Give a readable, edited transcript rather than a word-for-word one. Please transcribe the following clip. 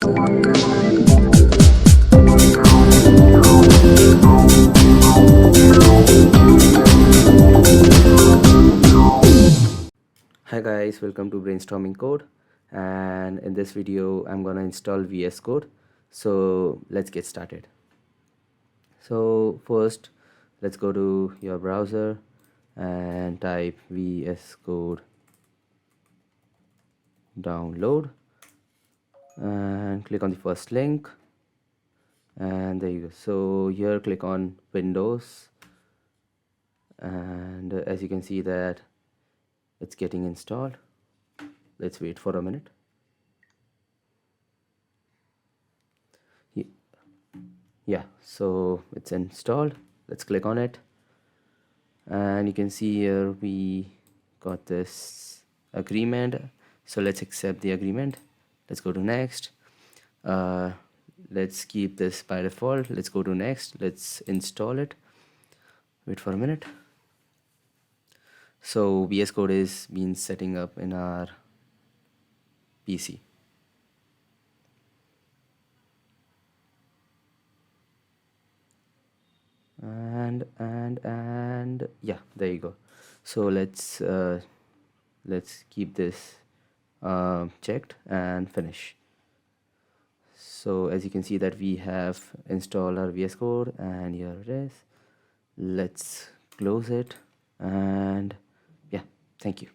Hi guys, welcome to Brainstorming Code, and in this video I'm gonna install VS Code. So let's get started. So first let's go to your browser and type VS Code download and click on the first link, and there you go. So here click on Windows, and as you can see that it's getting installed. Let's wait for a minute. Yeah, so it's installed. Let's click on it, and you can see here we got this agreement. So let's accept the agreement. Let's go to next. Let's keep this by default. Let's go to next. Let's install it. Wait for a minute. So VS Code is been setting up in our PC. And yeah, there you go. So let's keep this checked and finish. So as you can see that we have installed our VS Code, and here it is. Let's close it, and yeah, thank you.